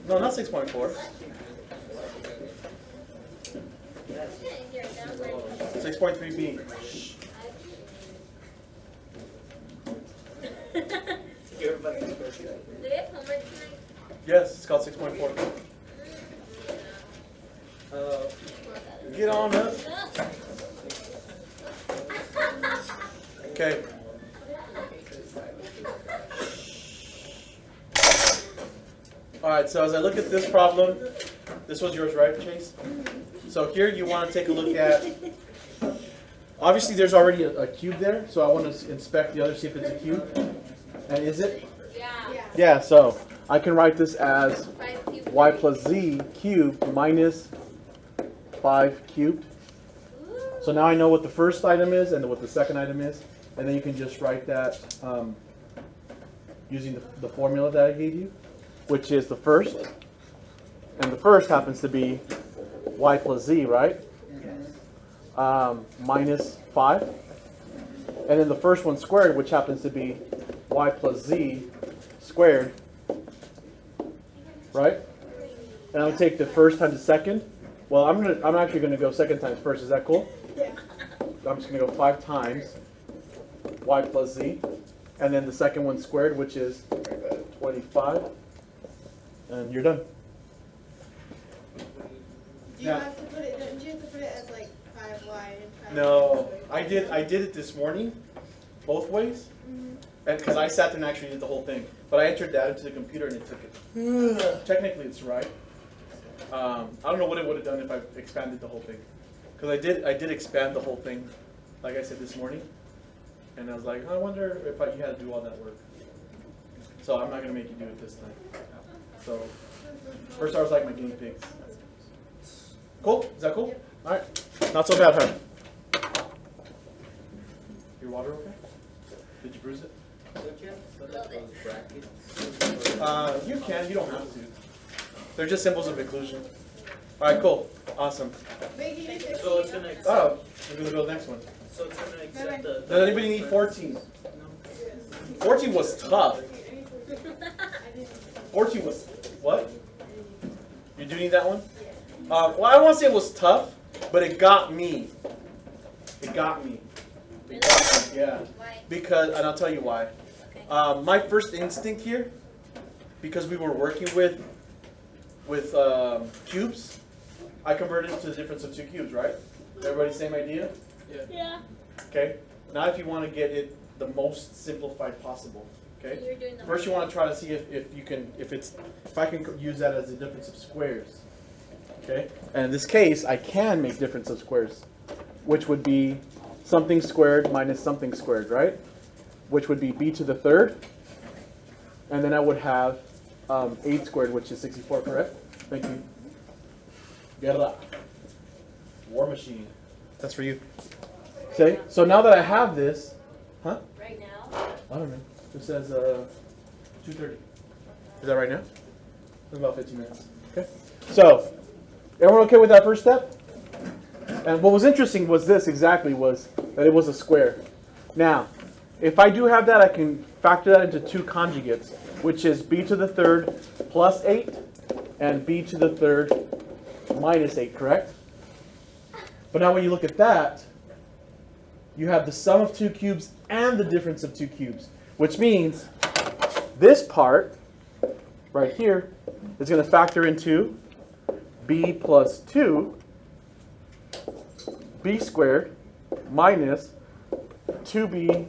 No, not 6.4. 6.3b. Yes, it's called 6.4. Get on up. Okay. All right, so as I look at this problem, this was yours, right, Chase? So here you want to take a look at, obviously there's already a cube there, so I want to inspect the other, see if it's a cube. And is it? Yeah. Yeah, so I can write this as y plus z cubed minus 5 cubed. So now I know what the first item is and what the second item is. And then you can just write that using the formula that I gave you, which is the first. And the first happens to be y plus z, right? Minus 5. And then the first one squared, which happens to be y plus z squared, right? And I'm going to take the first times the second. Well, I'm actually going to go second times first. Is that cool? Yeah. I'm just going to go 5 times y plus z. And then the second one squared, which is 25. And you're done. Do you have to put it? Don't you have to put it as like 5y and 5? No, I did it this morning, both ways, and because I sat there and actually did the whole thing. But I entered that into the computer and it took it. Technically, it's right. I don't know what it would have done if I expanded the whole thing, because I did expand the whole thing, like I said this morning, and I was like, I wonder if you had to do all that work. So I'm not gonna make you do it this time. So first I was like my guinea pigs. Cool? Is that cool? All right. Not so bad, huh? Your water okay? Did you bruise it? You can. You don't have to. They're just symbols of inclusion. All right. Cool. Awesome. So it's gonna accept. Oh, we're gonna go to the next one. So it's gonna accept the. Does anybody need 14? 14 was tough. 14 was what? You do need that one? Well, I won't say it was tough, but it got me. It got me. It got me, yeah. Why? Because, and I'll tell you why. Okay. My first instinct here, because we were working with cubes, I converted it to the difference of 2 cubes, right? Everybody same idea? Yeah. Okay. Now if you want to get it the most simplified possible, okay? You're doing the First you want to try to see if I can use that as the difference of squares. Okay? And in this case, I can make difference of squares, which would be something squared minus something squared, right? Which would be b to the third. And then I would have 8 squared, which is 64, correct? Thank you. Guerra. War machine. That's for you. Okay, so now that I have this, huh? Right now? I don't know. It says 2:30. Is that right now? It's about 15 minutes. Okay. So, everyone okay with that first step? And what was interesting was this exactly, was that it was a square. Now, if I do have that, I can factor that into 2 conjugates, which is b to the third plus 8 and b to the third minus 8, correct? But now when you look at that, you have the sum of 2 cubes and the difference of 2 cubes, which means this part right here is going to factor into b plus 2, b squared minus 2b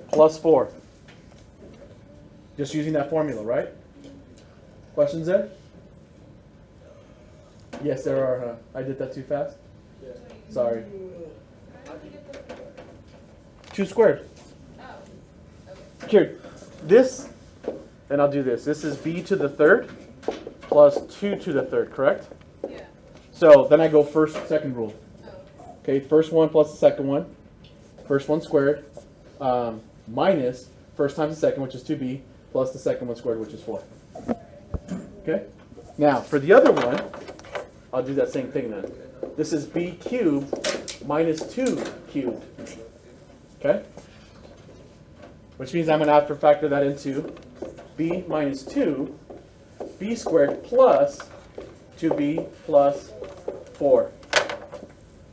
plus 4. Just using that formula, right? Questions there? Yes, there are, huh? I did that too fast? Sorry. 2 squared. Here, this, and I'll do this. This is b to the third plus 2 to the third, correct? Yeah. So then I go first, second rule. Okay, first one plus the second one. First one squared minus first times the second, which is 2b, plus the second one squared, which is 4. Okay? Now, for the other one, I'll do that same thing then. This is b cubed minus 2 cubed. Okay? Which means I'm going to have to factor that into b minus 2. b b squared plus 2b plus 4.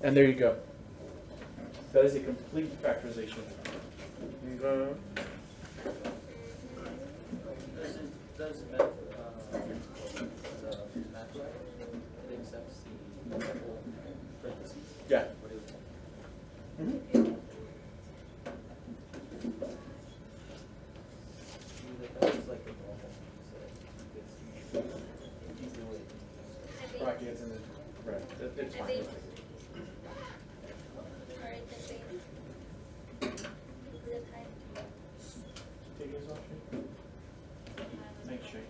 And there you go. That is a complete factorization. Okay. Does math, the math right? It accepts the double parentheses. Yeah. What is it? Mhm. That was like the normal. So it's easy way. Brackets and then right. It's fine. Alright, the same. The time. Take yours off, Shay. Thanks, Shay.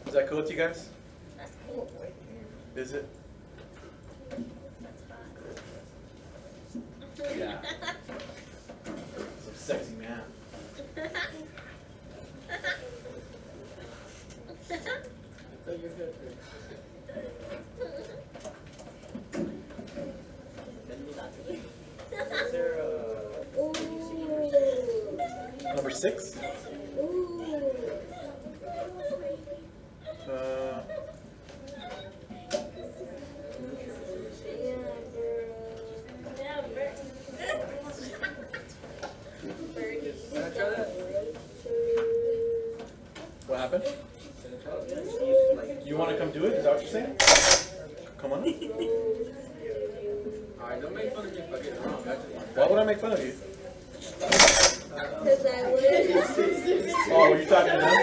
Is that cool with you guys? That's cool. Is it? That's hot. Yeah. Some sexy man. Oh, you're good. Is there Number 6. Ooh. Yeah, Birdie. What happened? You want to come do it? Is that what you're saying? Come on. Alright, don't make fun of me if I get it wrong. That's just Why would I make fun of you? Because I would. Oh, were you talking to them?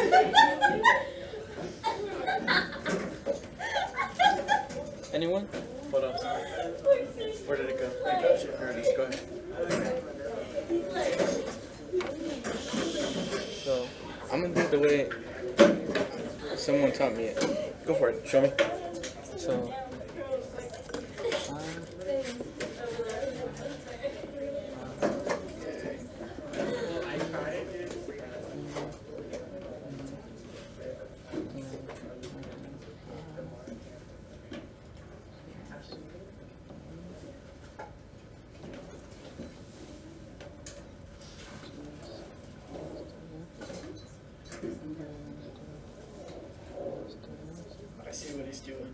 Anyone? Hold on. Where did it go? Here it is. Go ahead. So, I'm gonna do it the way someone taught me it. Go for it. Show me. So, I see what he's doing.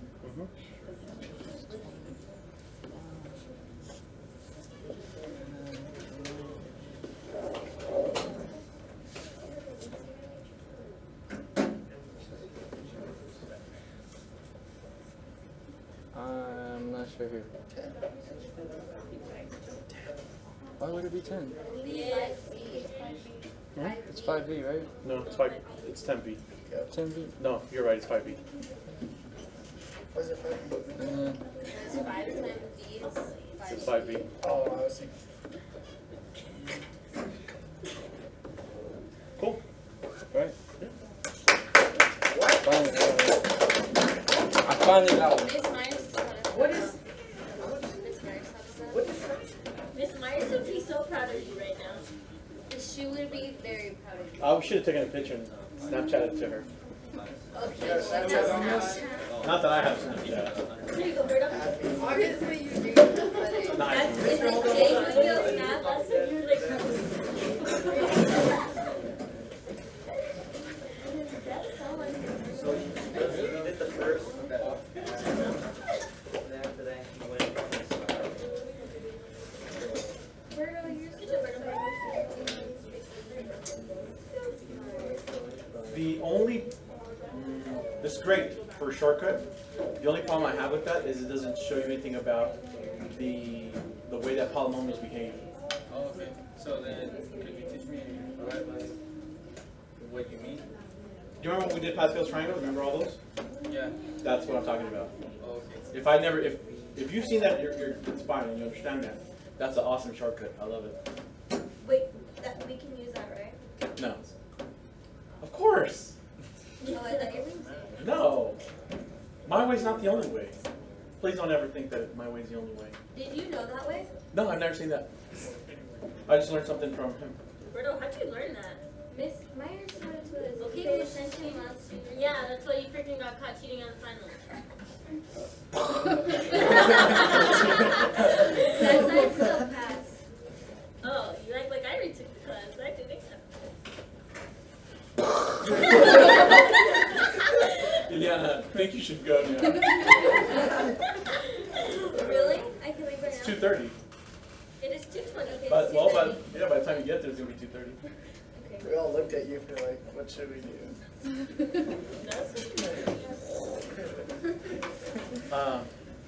I'm not sure here. Why would it be 10? It's 5B, right? No, it's 5. It's 10 feet. 10B. No, you're right. It's 5 feet. And then, It's 5 times these. It's 5 feet. Oh, I see. Cool. right? Finally, I finally got one. Miss Myers. What is? Miss Myers, how What does is? Miss Myers would be so proud of you right now. that? She would be very proud of you. I should have taken a picture and Snapchatted it to her. Okay, Yes, well, Snapchat that's on this? Not that I have Snapchat. There you go, Berto. Obviously you do, but it. Nice. Is it Jay who feels snap? That's what you're like. So you did the first, and then after that you went. Berto, you're Good job, Berto. The only, this is great for a shortcut. The only problem I have with that is it doesn't show you anything about the way that polynomials behave. Oh, okay. So then, could you teach me what you mean? Do you remember when we did Pascal's triangle? Remember all those? Yeah. That's what I'm talking about. Oh, okay. If you've seen that, it's fine and you understand that. That's an awesome shortcut. I love it. Wait, that, we can use that, right? No. Of course. Oh, I thought you were saying. No. My way's not the only way. Please don't ever think that my way's the only way. Did you know that way? No, I've never seen that. I just learned something from him. Berto, how'd you learn that? Miss Myers wanted to Okay, pay Miss attention last year. Yeah, that's why you freaking got caught cheating on the finals. That's I still pass. Oh, you like 2:30. It is 2:20. But well, by the time you get there, it's gonna be 2:30. We all looked at you for like, what should we do?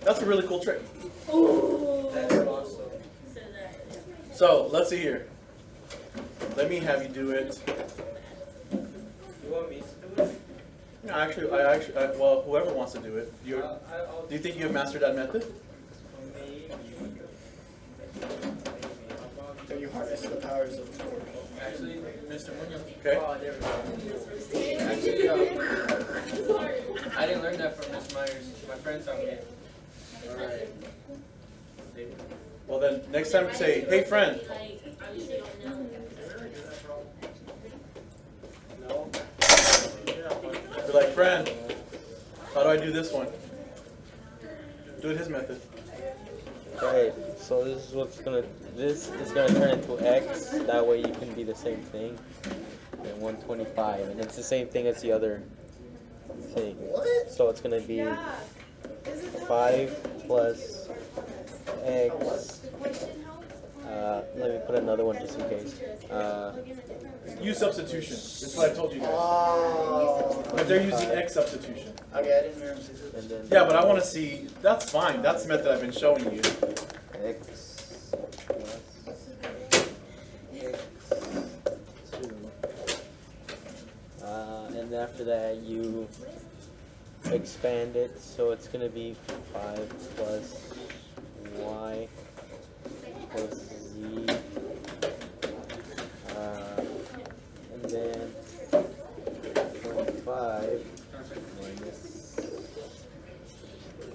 That's a really cool trick. Ooh. That's awesome. So that. So let's see here. Let me have you do it. You want me to do it? No, actually, well, whoever wants to do it. Do you think you have mastered that method? So you harness the powers of the Lord. Actually, Mr. Munoz. Okay. Oh, there we go. Actually, I didn't learn that from Miss Myers. My friend taught me. Alright. Well, then next time say, "Hey, friend." Like, obviously you don't know. No? Be like, "Friend, how do I do this one?" Do it his method. Right, so this is gonna turn into X, that way you can be the same thing. And 125, and it's the same thing as the other thing. What? So it's gonna be Yeah. Is it 5 plus X. Let me put another one just in case. Use substitution. That's what I told you guys. Oh. But they're using X substitution. Okay, I didn't remember. And then Yeah, but I want to see. That's fine. That's the method I've been showing you. X plus X2. And after that you expand it, so it's gonna be 5 plus Y plus Z. And then 25 minus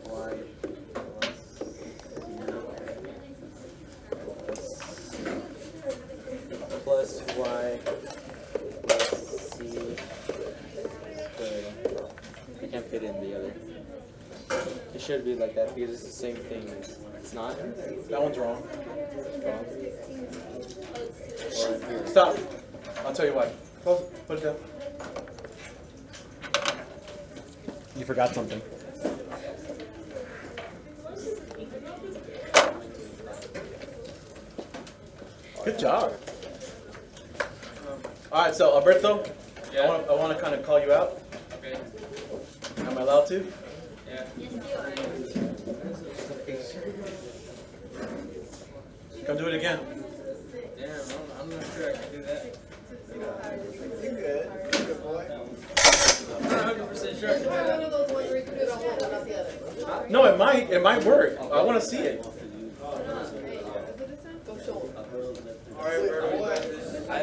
Y plus Z plus Y plus C squared. I can't fit in the other. It should be like that because it's the same thing. It's not. That one's wrong. Wrong. Or here. Stop. I'll tell you why. Close it. Put it down. You forgot something. Good job. All right, so Alberto, Yeah. I want to kind of call you out. Okay. Am I allowed to? Yeah. Yes, you are. Come do it again. Damn, I'm not sure I can do that. You're good. Good boy. I'm not 100% sure I can do that. one of those ones where you can do it on one but not the other? No, it might work. I want to see it. Is it this time? Go show 'em. Alright, we're what? I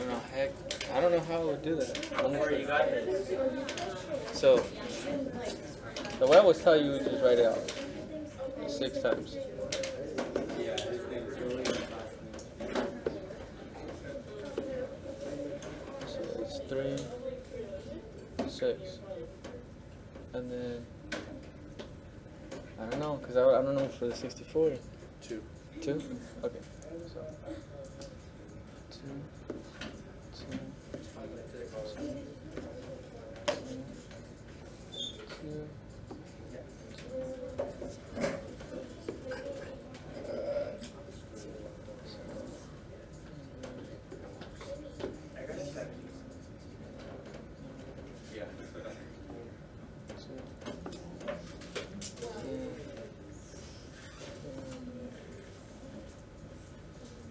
don't know, heck, I don't know how I would do that. Where you got it? So, the way I always tell you is just write it out 6 times. So it's 3, 6, and then I don't know, cause I don't know for the 64. 2. 2? Okay. So 2, 2, 2.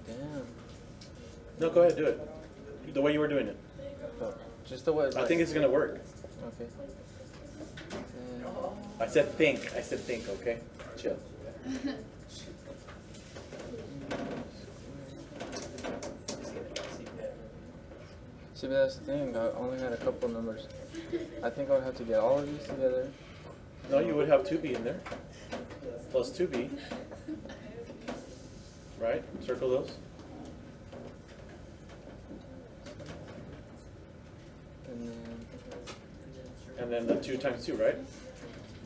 Damn. No, go ahead, do it. The way you were doing it. Oh, just the way. I think it's gonna work. Okay. I said think. Okay? Chill. See, but that's the thing. I only had a couple numbers. I think I would have to get all of these together. No, you would have 2b in there. Plus 2b. Right? Circle those. And then, And then the 2 times 2, right?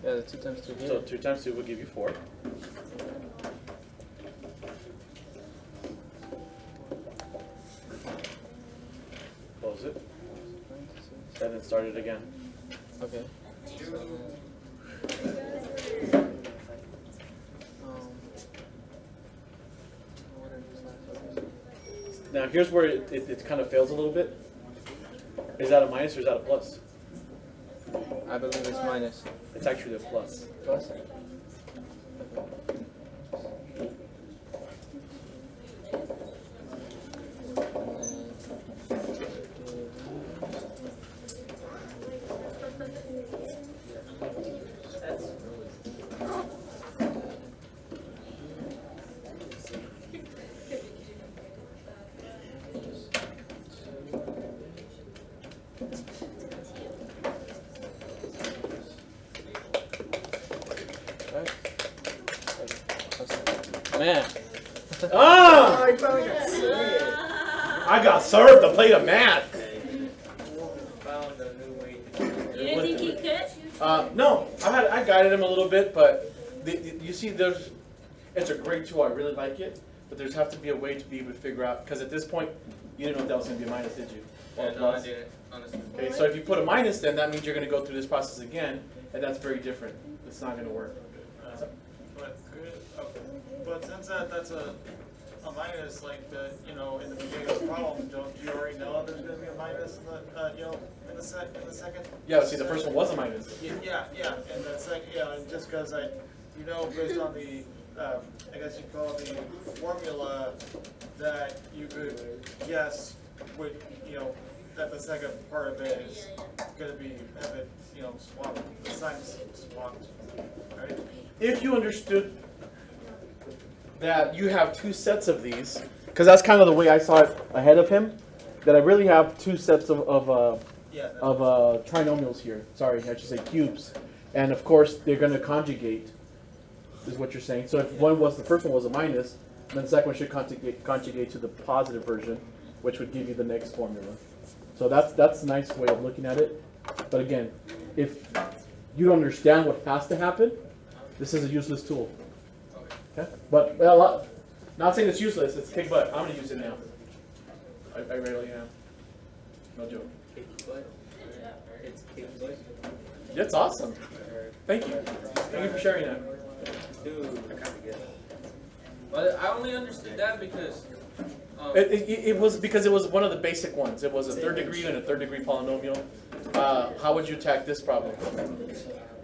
yeah, the 2 times 2 here. So 2 times 2 will give you 4. Close it. And then start it again. Okay. Now here's where it kind of fails a little bit. Is that a minus or is that a plus? I believe it's minus. It's actually a plus. Plus? Man. Ah! I finally got sick. I got served a plate of math. Found a new way to You didn't think he could? No, I guided him a little bit, but you see, it's a great tool. I really like it, but there's have to be a way to be able to figure out, because at this point, you didn't know if that was going to be a minus, did you? Or a Yeah, no, I plus? didn't, honestly. Okay, so if you put a minus, then that means you're going to go through this process again, and that's very different. It's not going to work. But since that's a minus, like in the beginning of the problem, don't you already know there's going to be a minus in the in the second? Yeah, see, the first one was a minus. Yeah, and the second, and just because based on the I guess you call it the formula, that you could guess what that the second part of it is going to have it swapped, the signs swapped, right? If you understood that you have two sets of these, because that's kind of the way I saw it ahead of him, that I really have two sets of trinomials here. Sorry, I should say cubes. And of course, they're going to conjugate, is what you're saying. So if the first one was a minus, then the second one should conjugate to the positive version, which would give you the next formula. So that's a nice way of looking at it. But again, if you don't understand what has to happen, this is a useless tool. Okay? But not saying it's useless, it's kick butt. I'm going to use it now. I rarely am. No joke. It's kick butt. It's awesome. Thank you. Thank you for sharing that. Dude, I kind of get it. But I only understood that because It was because it was one of the basic ones. It was a third degree and a third degree polynomial. How would you attack this problem?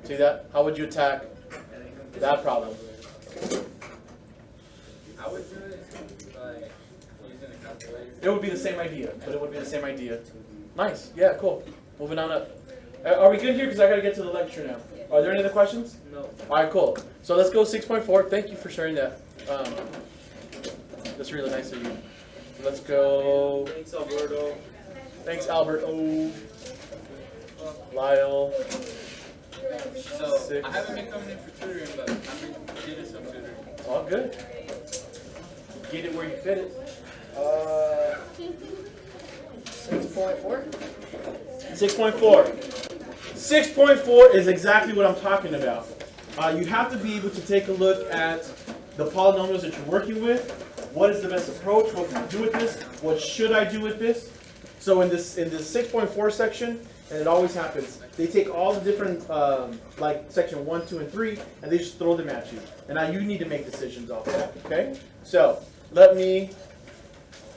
See that? How would you attack that problem? I would do it by using a calculator. It would be the same idea, but it would be the same idea. Nice. Yeah, cool. Moving on up. Are we good here? Because I got to get to the lecture now. Are there any other questions? No. All right, cool. So let's go 6.4. Thank you for sharing that. That's really nice of you. Let's go. Thanks, Alberto. Thanks, Albert. Oh, Lyle. So Six. I haven't been coming in for tutoring, but I've been getting some tutoring. It's all good. Get it where you fit it. 6.4? 6.4. 6.4 is exactly what I'm talking about. You have to be able to take a look at the polynomials that you're working with. What is the best approach? What can I do with this? What should I do with this? So in this 6.4 section, and it always happens, they take all the different, like section 1, 2, and 3, and they just throw them at you. And now you need to make decisions off of that, okay? So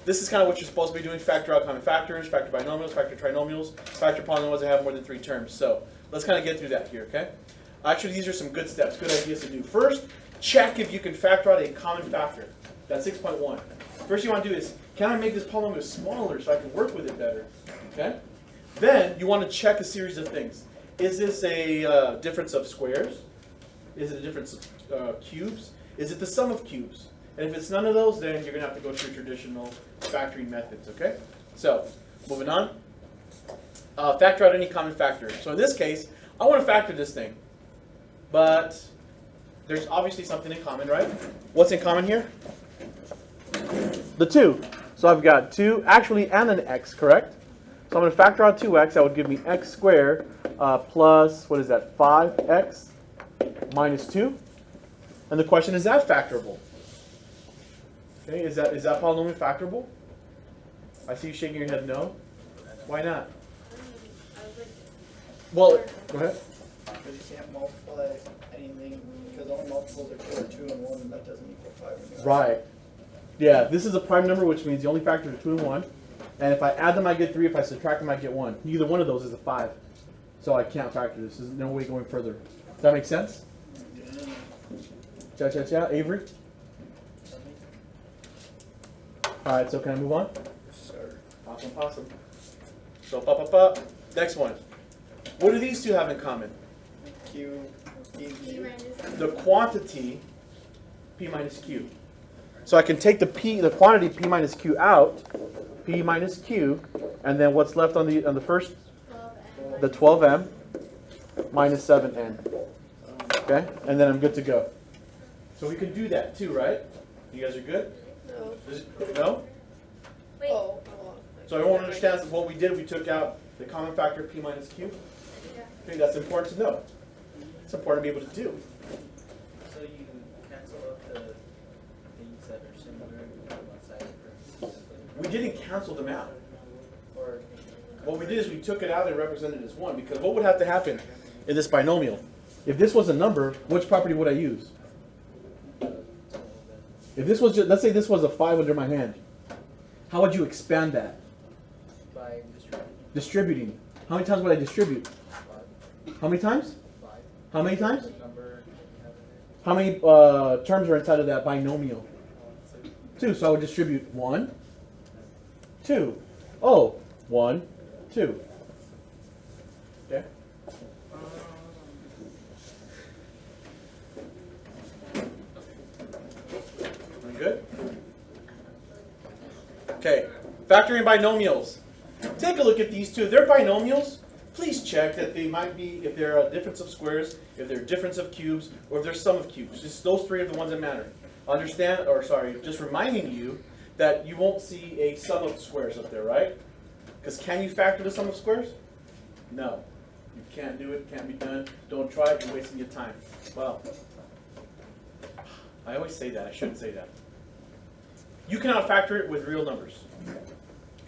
this is kind of what you're supposed to be doing: factor out common factors, factor binomials, factor trinomials, factor polynomials that have more than 3 terms. So let's kind of get through that here, okay? Actually, these are some good steps, good ideas to do. First, check if you can factor out a common factor. That's 6.1. First you want to do is, can I make this polynomial smaller so I can work with it better? Okay? Then you want to check a series of things. Is this a difference of squares? Is it a difference of cubes? Is it the sum of cubes? And if it's none of those, then you're going to have to go to your traditional factoring methods, okay? So, moving on. Factor out any common factor. So in this case, I want to factor this thing. But there's obviously something in common, right? What's in common here? The 2. So I've got 2, actually, and an x, correct? So I'm going to factor out 2x. That would give me x squared plus, what is that, 5x minus 2. And the question, is that factorable? Okay, is that polynomial factorable? I see you shaking your head no. Why not? Well, go ahead. Because you can't multiply anything, because all multiples are 2 and 1, and that doesn't equal 5 anymore. Right. Yeah, this is a prime number, which means the only factors are 2 and 1. And if I add them, I get 3. If I subtract them, I get 1. Either one of those is a 5. So I can't factor this. There's no way going further. Does that make sense? Cha. Avery? Alright, so can I move on? Awesome. So, next one. What do these two have in common? Q, P minus. The quantity, P minus Q. So I can take the quantity P minus Q out, P minus Q, and then what's left on the first, 12 the 12M minus 7N. Okay, and then I'm good to go. So we can do that too, right? You guys are good? No? Wait. Oh, So everyone understands what we did. We took out the common factor P minus Q. Okay, that's important to know. It's important to be able to do. So you cancel out the things that are similar on one side of the We didn't cancel them out. or What we did is we took it out and represented it as 1, because what would have to happen in this binomial? If this was a number, which property would I use? If this was just, let's say this was a 5 under my hand, how would you expand that? by Distributing. How many times would I distribute? How many times? 5 How many times? number. How many terms are inside of that binomial? 2. So I would distribute 1, 2. Oh, 1, 2. Okay. We good? Okay. Factoring binomials. Take a look at these two. If they're binomials, please check that they might be, if they're a difference of squares, if they're difference of cubes, or if they're sum of cubes. Just those 3 are the ones that matter. Just reminding you that you won't see a sum of squares up there, right? Because can you factor the sum of squares? No. You can't do it, can't be done. Don't try it, you're wasting your time. Well, I always say that, I shouldn't say that. You cannot factor it with real numbers.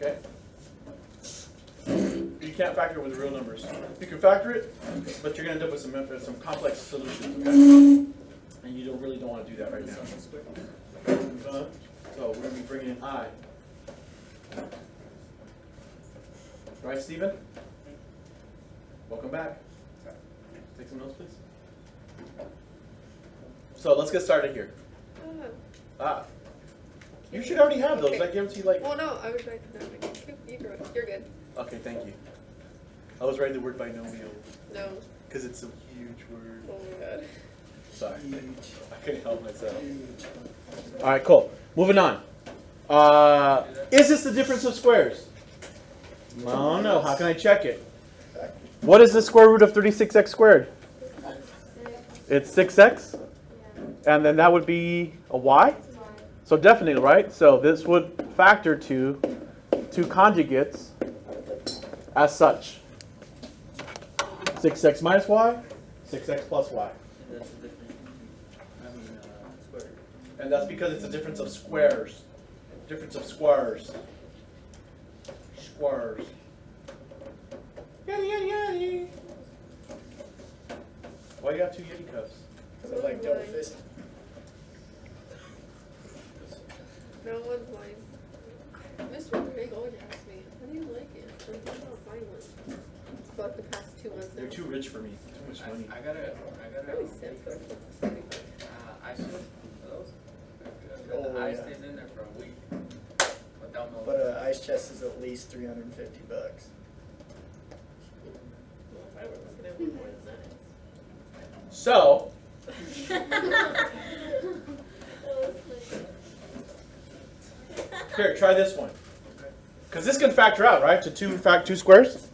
Okay? You can't factor it with real numbers. You can factor it, but you're going to end up with some complex solutions, okay? And you really don't want to do that right now. So we're going to be bringing in I. Right, Stephen? Welcome back. Take some notes, please. So let's get started here. You should already have those. I guarantee, like. Well, no, I was right to know. You're good. Okay, thank you. I was writing the word binomial No. because it's a huge word. Oh my god. Sorry, I couldn't help myself. All right, cool. Moving on. Is this the difference of squares? Oh no. How can I check it? What is the square root of 36x squared? It's 6x, and then that would be a y. So definitely, right? So this would factor to 2 conjugates as such. 6x minus y, 6x plus y. And that's the difference. Square. And that's because it's a difference of squares. Difference of squares. Squares. Yada yada yada. Why you got 2 Yeti cups? I like double fist. No one's mine. Mr. Big always asks me, how do you like it? I'm thinking about buying one. It's about the past 2 months. They're too rich for me. Too much money. I gotta, Really sad for ice cream for those. Oh, The ice yeah. stays in there for a week. Without no. But ice chest is at least $350. Well, if I were looking at one more than that. So, here, try this one. Because this can factor out, right? To 2 squares.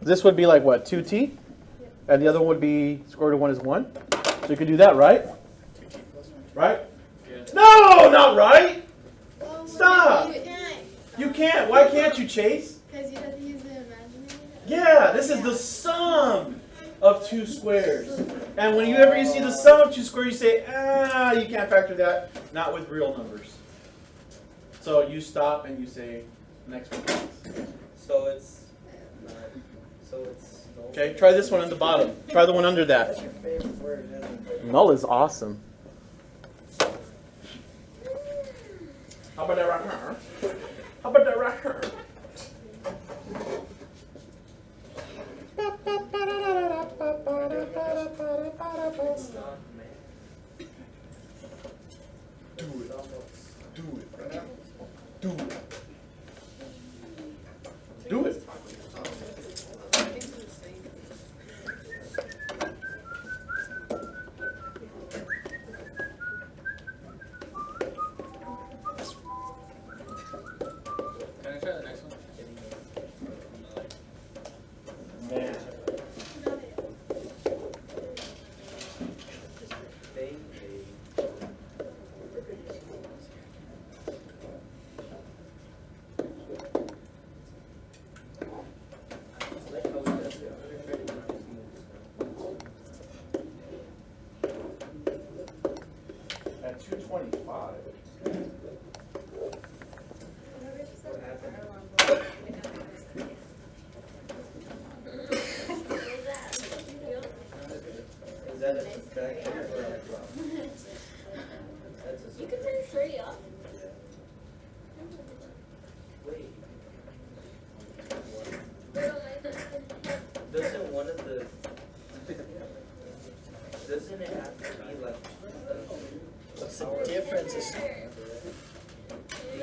This would be like what? 2t? And the other one would be square root of 1 is 1. So you can do that, right? Right? No, not right. Oh, Stop. You can't. You can't. Why can't you, Chase? Because you have to use the imaginary. Yeah, this is the sum of 2 squares. And whenever you see the sum of 2 squares, you say, you can't factor that. Not with real numbers. So you stop and you say, next one, please. So it's. Okay, try this one on the bottom. Try the one under that. That's your favorite word, isn't it? Null is awesome. How about that right here? How about that right here? Do it. Do it right now. Do it. Do it. It's insane. Can I try the next one? Man. At 225. Is that a subtraction or a drop? That's a You can turn 3 off. Wait, Put it on my doesn't one of the, doesn't it have to be like, What's the difference?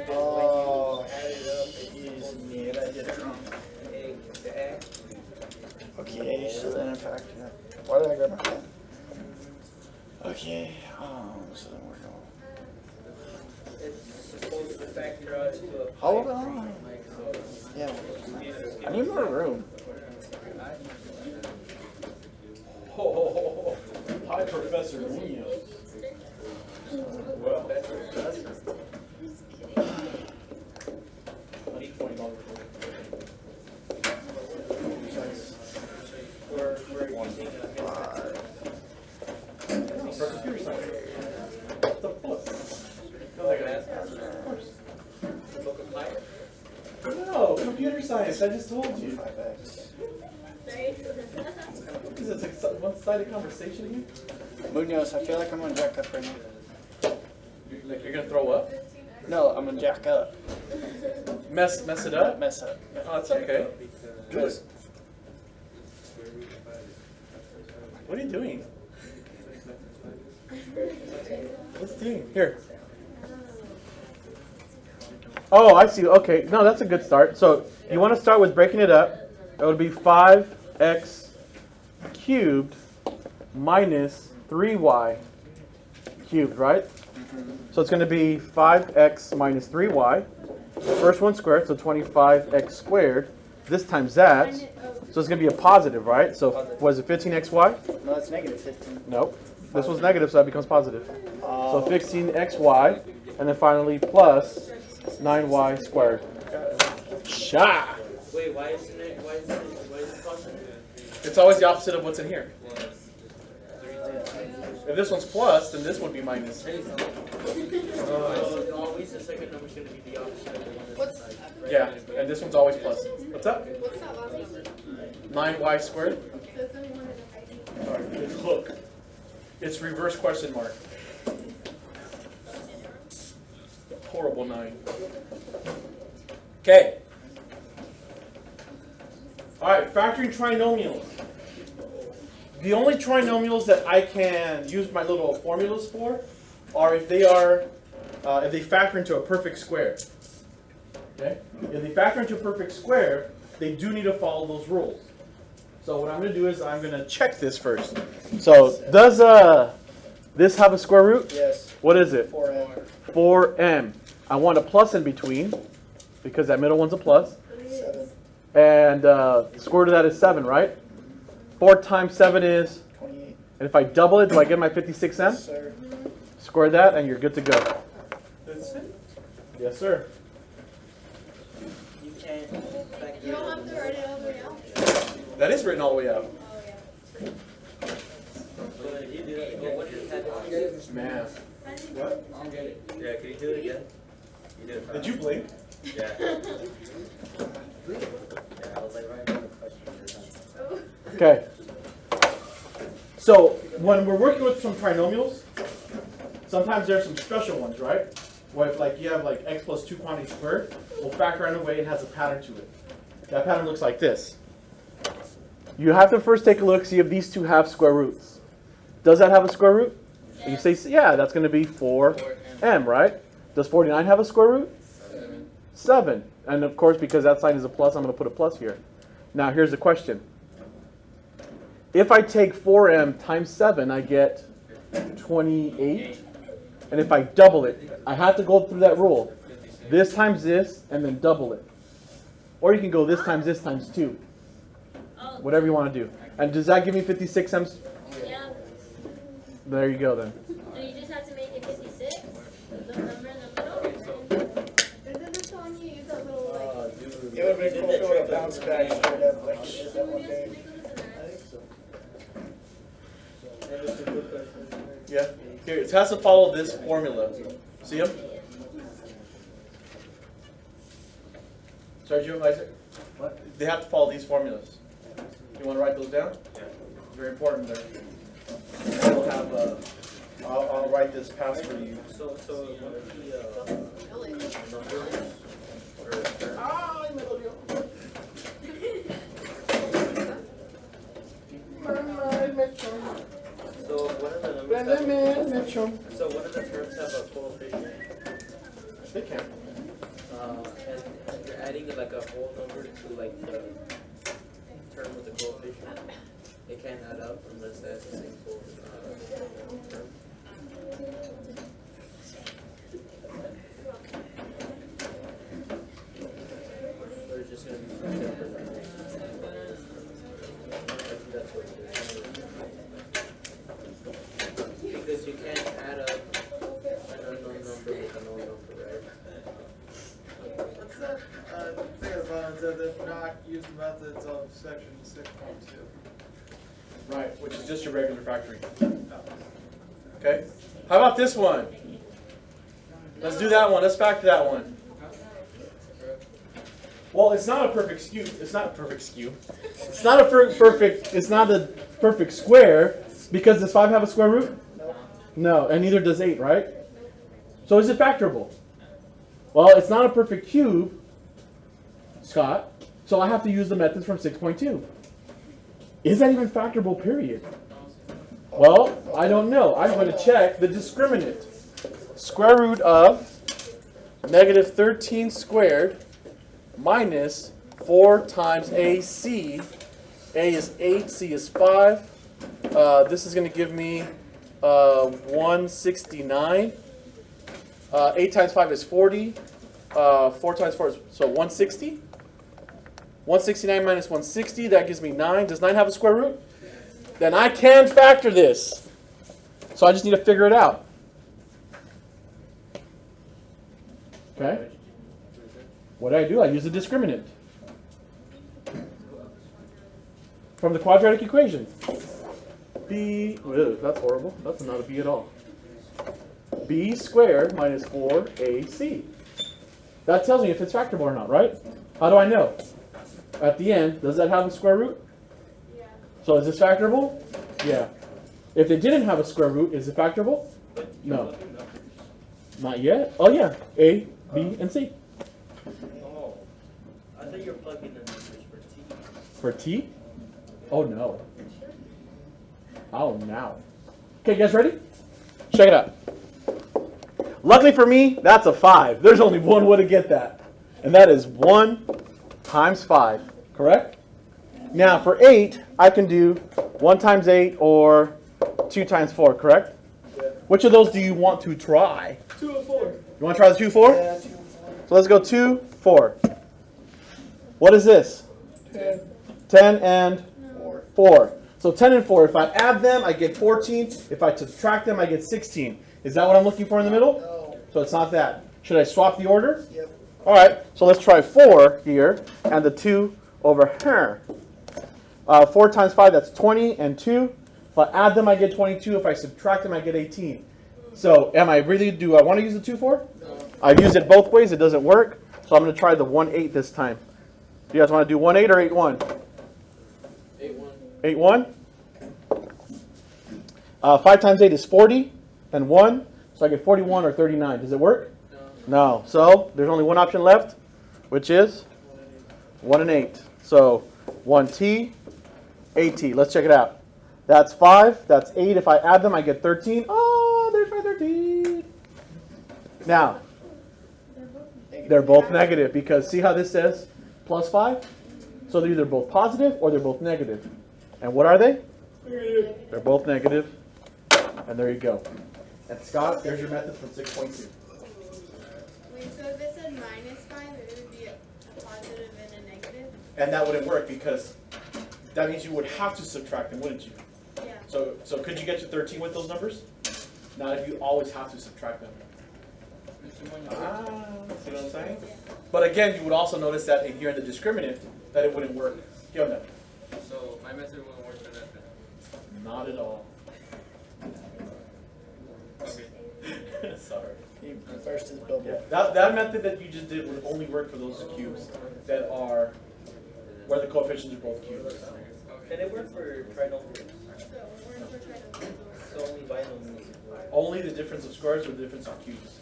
oh, Oh, add it up, excuse me, I did it wrong. the X? Okay, so then in fact, why did I grab my pen? Okay, so then we're going. It's supposed to factor out to a. Hold on. Yeah, I need more room. Oh, hi, Professor Munoz. Well, that's I need $20. We're using a. 5. For computer science. It's a book. No, they got it. Of course. Book of Life? No, computer science. I just told you. 5x. Is it like some one-sided conversation Munoz, I feel like I'm gonna jack up right now. here? Like you're gonna throw up? No, I'm gonna jack up. Mess it up? Mess up. Oh, it's okay. Do it. What are you doing? What's doing? Here. Oh, I see. Okay. No, that's a good start. So you want to start with breaking it up. It would be 5x cubed minus 3y cubed, right? So it's going to be 5x minus 3y. First one squared, so 25x squared. This times that. So it's going to be a positive, right? So was it 15xy? No, it's negative 15. Nope. This was negative, so that becomes positive. So Oh, 16xy, and then finally plus 9y squared. Sha! Wait, why is it positive? It's always the opposite of what's in here. If this one's plus, then this would be minus. Always the second number's gonna be the opposite of the one What's that's Yeah, and this one's always plus. What's up? what's that last number? 9y squared. Says anyone in the Sorry, hook. It's reverse question mark. Horrible 9. Okay. Alright, factoring trinomials. The only trinomials that I can use my little formulas for are if they factor into a perfect square. Okay? If they factor into a perfect square, they do need to follow those rules. So what I'm going to do is I'm going to check this first. So does this have a square root? yes. What is it? 4m. 4m. I want a plus in between because that middle one's a plus. 7. And the square root of that is 7, right? 4 times 7 is, 28. and if I double it, do I get my 56m? Yes, sir. Square that and you're good to go. That's it? Yes, sir. You can't factor You don't have to write it all the way out. That is written all the way out. Oh, yeah. But you do that, but what is that? Math. What? I don't get it. Yeah, can you do it again? You did it. Did you blink? Yeah. Yeah, I was like, right now the question is. Okay. So when we're working with some trinomials, sometimes there's some special ones, right? where if like you have like x plus 2 quantity squared, will factor in a way and has a pattern to it. That pattern looks like this. You have to first take a look, see if these two have square roots. Does that have a square root? And you say, yeah, that's going to be 4m, right? Does 49 have a square root? 7. And of course, because that sign is a plus, I'm going to put a plus here. Now, here's the question. If I take 4m times 7, I get 28. And if I double it, I have to go through that rule. This times this, and then double it. Or you can go this times 2. Whatever you want to do. And does that give me 56 m's? Yeah. There you go then. So you just have to make it 56? The number in the middle? Isn't this telling you use that little like? It would make cool if it would have bounced back straight up like shit that one day. Yeah. Here, it has to follow this formula. See them? Sergio, Isaac? What? They have to follow these formulas. You want to write those down? Yeah. Very important there. And we'll have, I'll write this pass for you. So one of the numbers or so one of the numbers so one of the terms have a coefficient. They can. And you're adding like a whole number to like the term with the coefficient. It can't add up unless that's the same term. There's just going to be two separate numbers. I think that's what it is. Because you can't add up an unknown number with a known number, right? What's that thing at the bottom that says if not used methods of section 6.2? Right, which is just your regular factoring. Okay? How about this one? Let's do that one. Let's factor that one. Well, it's not a perfect skew. It's not a perfect skew. It's not a perfect. It's not a perfect square because does 5 have a square root? No, and neither does 8, right? So is it factorable? Well, it's not a perfect cube, Scott. So I have to use the methods from 6.2. Is that even factorable, period? Well, I don't know. I'm going to check the discriminant. Square root of negative 13 squared minus 4 times AC. A is 8, C is 5. This is going to give me 169. 8 times 5 is 40. 4 times 4 is, so 160. 169 minus 160, that gives me 9. Does 9 have a square root? Then I can factor this. So I just need to figure it out. Okay? What do? I use the discriminant from the quadratic equation. B, ew, that's horrible. That's not a B at all. B squared minus 4AC. That tells me if it's factorable or not, right? How do I know? At the end, does that have a square root? Yeah. So is this factorable? Yeah. If it didn't have a square root, is it factorable? No. Not yet. Oh yeah. A, B, and C. Oh, I thought you were plugging in numbers for T. For T? Oh no. Oh now. Okay, guys ready? Check it out. Luckily for me, that's a 5. There's only one way to get that. And that is 1 times 5. Correct? Now for 8, I can do 1 times 8 or 2 times 4, correct? Yeah. Which of those do you want to try? 2 and 4. You want to try the 2, 4? Yeah, 2 and 4. So let's go 2, 4. What is this? 10. 10 and 4. 4. So 10 and 4. If I add them, I get 14. If I subtract them, I get 16. Is that what I'm looking for in the middle? No. So it's not that. Should I swap the order? Yep. All right. So let's try 4 here and the 2 over here. 4 times 5, that's 20 and 2. If I add them, I get 22. If I subtract them, I get 18. So do I want to use the 2, 4? No. I've used it both ways. It doesn't work. So I'm going to try the 1, 8 this time. Do you guys want to do 1, 8 or 8, 1? 8, 1. 8, 1? 5 times 8 is 40 and 1. So I get 41 or 39. Does it work? No. No. So there's only one option left, which is 1 and 8. So 1t, 8t. Let's check it out. That's 5. That's 8. If I add them, I get 13. Oh, there's my 13. Now, they're both negative because see how this says plus 5? So they're either both positive or they're both negative. And what are they? They're both negative. And there you go. And Scott, there's your method from 6.2. Wait, so if it said -5, it would be a positive and a negative? And that wouldn't work because that means you would have to subtract them, wouldn't you? Yeah. So could you get to 13 with those numbers? Not if you always have to subtract them. Ah, see what I'm saying? But again, you would also notice that in here in the discriminant, that it wouldn't work. ¿Qué onda? So my method won't work for that then. Not at all. Okay. Sorry. He reversed his billboard. Yeah. That method that you just did would only work for those cubes that are where the coefficients are both cubes. Can it work for trinomials? So we're for trying to So only binomials work. Only the difference of squares or the difference of cubes.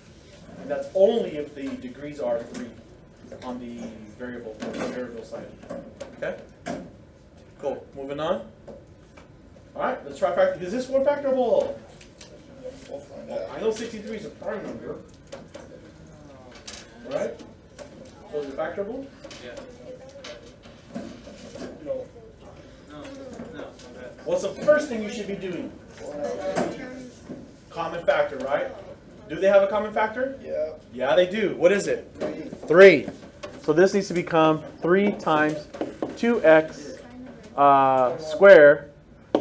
And that's only if the degrees are 3 on the variable side. Okay? Cool. Moving on. Alright, let's try factor. Is this one factorable? We'll find out. I know 63 is a prime number. Right? So is it factorable? Yeah. No. No. Okay. What's the first thing you should be doing? Common factor, right? Do they have a common factor? Yeah. Yeah, they do. What is it? 3. 3. So this needs to become 3 times 2x squared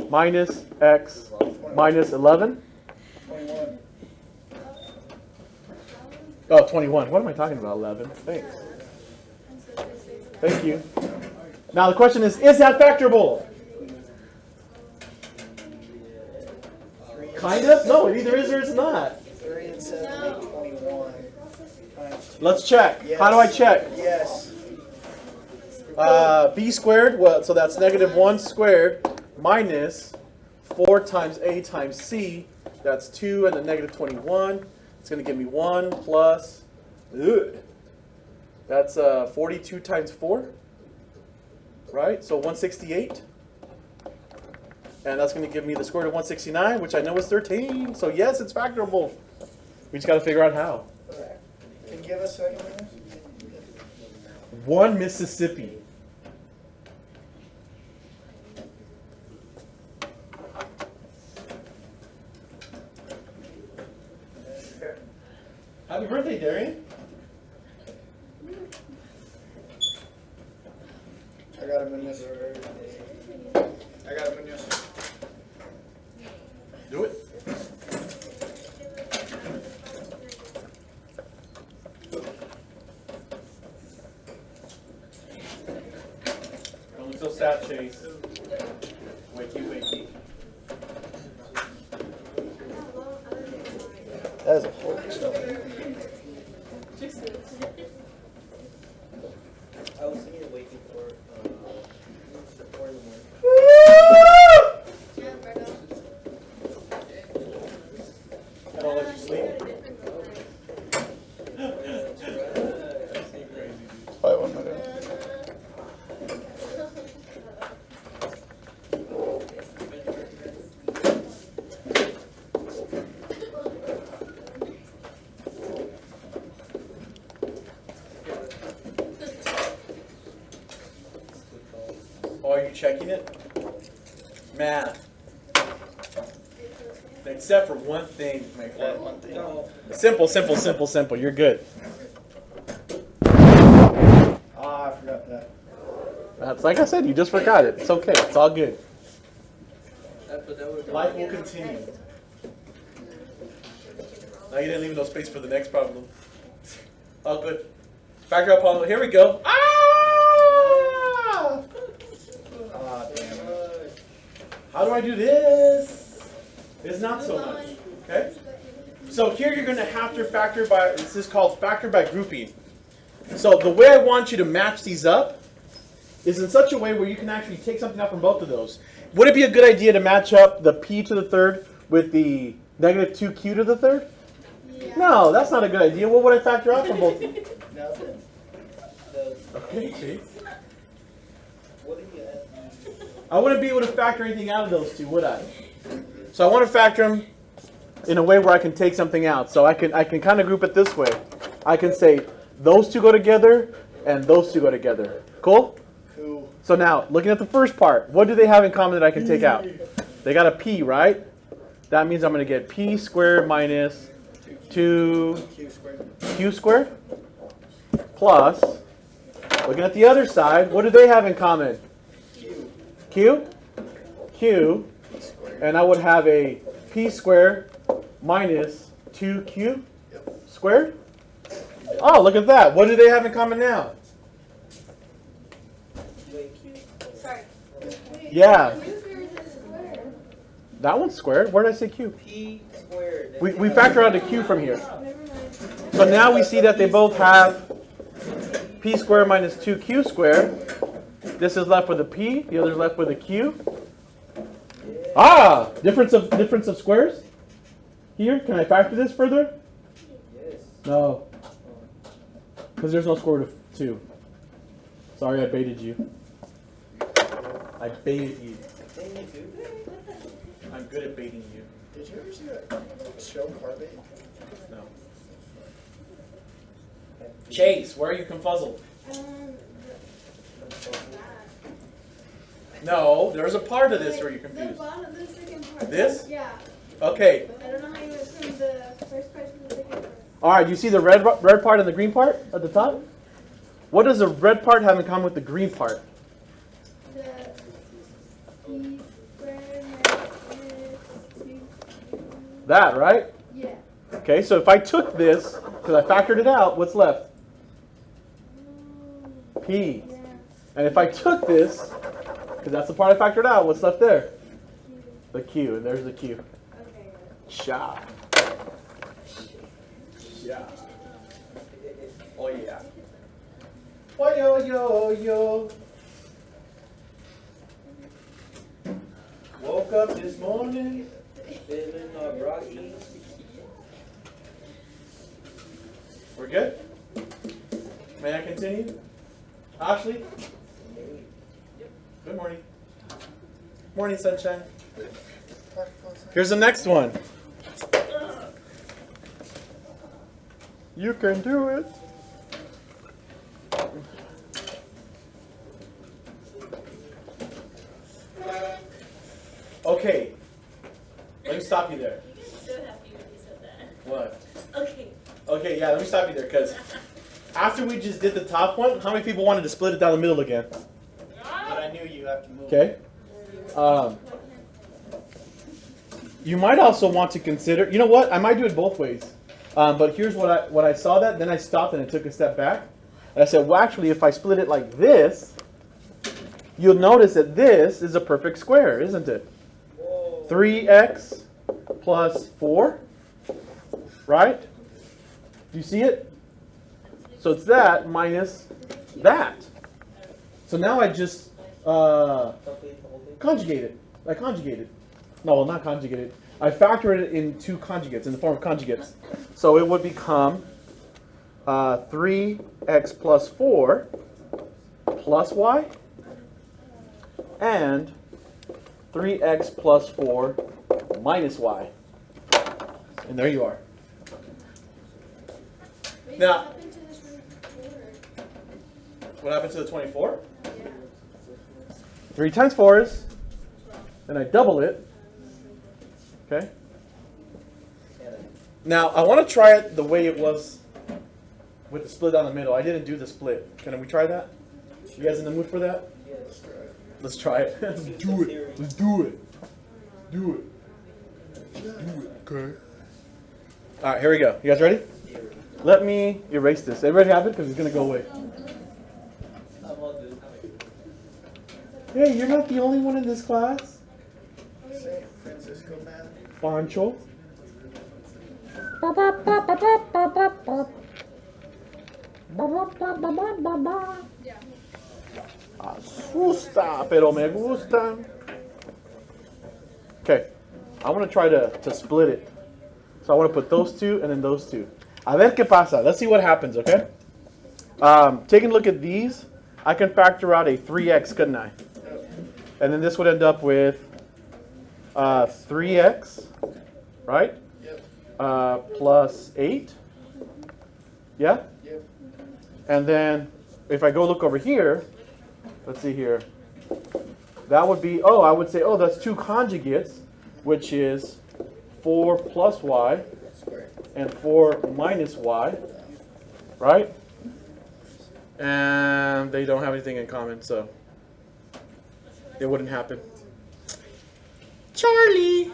minus x minus 11. 21. Oh, 21. What am I talking about? 11. Thanks. Thank you. Now the question is that factorable? Kind of? No, it either is or it's not. 3 and 7 make 21. Times 2. Let's check. How do I check? Yes. B squared, well, so that's -1 squared minus 4 times A times C. That's 2 and then -21. It's going to give me 1 plus, that's 42 times 4, right? So 168. And that's going to give me the square root of 169, which I know is 13. So yes, it's factorable. We just got to figure out how. Can you give us a second minute? 1 Mississippi. Happy birthday, Darian. I got him in this. I got him in this. Do it. Don't look so sad, Chase. Wakey, wakey. That is a whole stuff. I was thinking of waiting for the 4 in the morning. Yeah, Virgo. I don't let you sleep. Probably 1 minute. Oh, are you checking it? Math. Except for one thing, my friend. One thing. Simple, simple, simple, simple. You're good. Ah, I forgot that. That's like I said, you just forgot it. It's okay. It's all good. But that would Life will continue. Now you didn't leave no space for the next problem. Oh, good. Factor out problem. Here we go. Ah! Ah, damn it. How do I do this? It's not so much. Okay? So here you're going to have to factor by, this is called factor by grouping. So the way I want you to match these up is in such a way where you can actually take something out from both of those. Would it be a good idea to match up the p to the third with the -2q to the third? Yeah. Yeah. No, that's not a good idea. What would I factor out from both? Nothing. Okay, Chase. What do you add? I wouldn't be able to factor anything out of those two, would I? So I want to factor them in a way where I can take something out. So I can kind of group it this way. I can say those two go together and those two go together. Cool? Cool. So now, looking at the first part, what do they have in common that I can take out? They got a p, right? That means I'm going to get p squared minus 2q Q squared. plus, looking at the other side, what do they have in common? Q. Q? Q. Squared. And I would have a p squared minus 2q squared. Oh, look at that. What do they have in common now? Sorry. Yeah. Q squared is a square. That one's squared. Where did I say q? P squared. We factor out a q from here. Never mind. So now we see that they both have p squared minus 2q squared. This is left with a p. The other's left with a q. Ah! Difference of squares? Here? Can I factor this further? Yes. No. Because there's no square root of 2. Sorry, I baited you. I baited you. I'm good at baiting you. Did you ever see that show Carbate? No. Chase, where are you confuzzled? No, there's a part of this where you're The confused. bottom, the second part. This? Yeah. Okay. I don't know how you went from the first part to the second part. All right, you see the red part and the green part at the top? What does the red part have in common with the green part? The p squared minus 2q. That, right? Yeah. Okay, so if I took this, because I factored it out, what's left? P. Yeah. And if I took this, because that's the part I factored out, what's left there? The Q, and there's the Q. Okay. Sha. Yeah. Oh yeah. Oh yo yo yo. Woke up this morning. Feeling all groggy. We're good? May I continue? Ashley? Good morning. Morning, sunshine. Here's the next one. You can do it. Okay. Let me stop you there. So happy when you said that. What? Okay. Okay, yeah, let me stop you there, because after we just did the top one, how many people wanted to split it down the middle again? But I knew you have to move. Okay. You might also want to consider, you know what, I might do it both ways. But here's what I saw that, then I stopped and I took a step back. And I said, well, actually, if I split it like this, you'll notice that this is a perfect square, isn't it? 3x plus 4, right? Do you see it? So it's that minus that. So now I just conjugate it. I conjugate it. No, well, not conjugate it. I factor it in two conjugates, in the form of conjugates. So it would become 3x plus 4 plus y and 3x plus 4 minus y. And there you are. Wait, Now- what happened to this one? What happened to the 24? Yeah. 3 times 4 is, then I double it. Okay? Now, I want to try it the way it was with the split down the middle. I didn't do the split. Can we try that? You guys in the mood for that? Yes. Let's try it. Let's do it. Let's do it. Do it. Do it. Okay. All right, here we go. You guys ready? Let me erase this. Everybody have it? Because it's going to go away. Hey, you're not the only one in this class. San Francisco man. Pancho. Yeah. Asusta, pero me gusta. Okay, I want to try to split it. So I want to put those two and then those two. A ver qué pasa. Let's see what happens, okay? Taking a look at these, I can factor out a 3x, couldn't I? And then this would end up with 3x, right? Plus 8. Yeah? Yep. And then if I go look over here, let's see here. That would be, I would say, that's 2 conjugates, which is 4 plus y and 4 minus y, right? And they don't have anything in common, so it wouldn't happen. Charlie!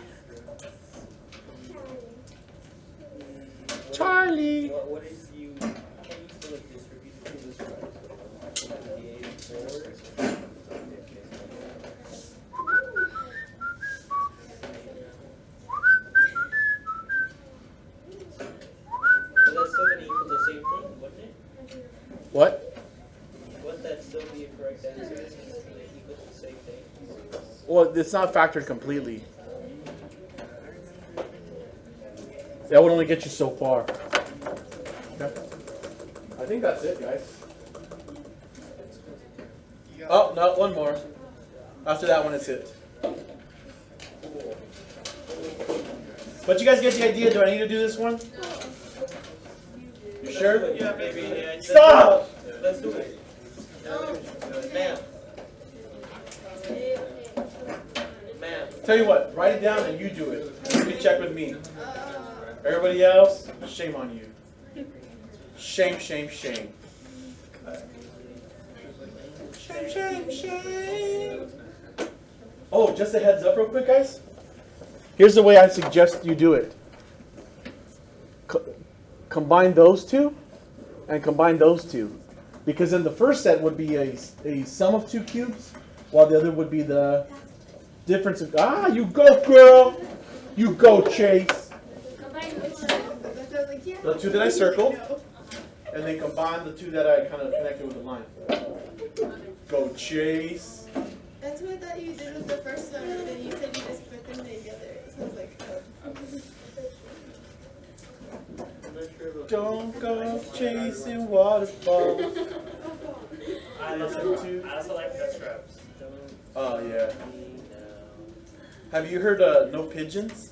Charlie! What if you can you still distribute to this So that's still going to equal the same thing, wouldn't it? What? Wouldn't that still be a correct answer? Since it's going to equal the same thing? Well, it's not factored completely. That would only get you so far. Okay. I think that's it, guys. Oh, no, one more. After that one, it's it. But you guys get the idea. Do I need to do this one? You sure? Yeah, maybe. Yeah, Stop! Let's do it. Ma'am. Ma'am. Tell you what, write it down and you do it. You can check with me. Everybody else, shame on you. Shame, shame, shame. Shame, shame, shame. Oh, just a heads up real quick, guys. Here's the way I suggest you do it. Combine those two and combine those two. Because then the first set would be a sum of 2 cubes, while the other would be the difference of... you go, girl! You go, Chase! The 2 that I circled, and then combine the 2 that I kind of connected with the line. Go, Chase! That's what I thought you did with the first one, and then you said you just put them together. So I was like, Don't go chasing waterfalls. I also like the scrubs. Oh, yeah. Have you heard No Pigeons?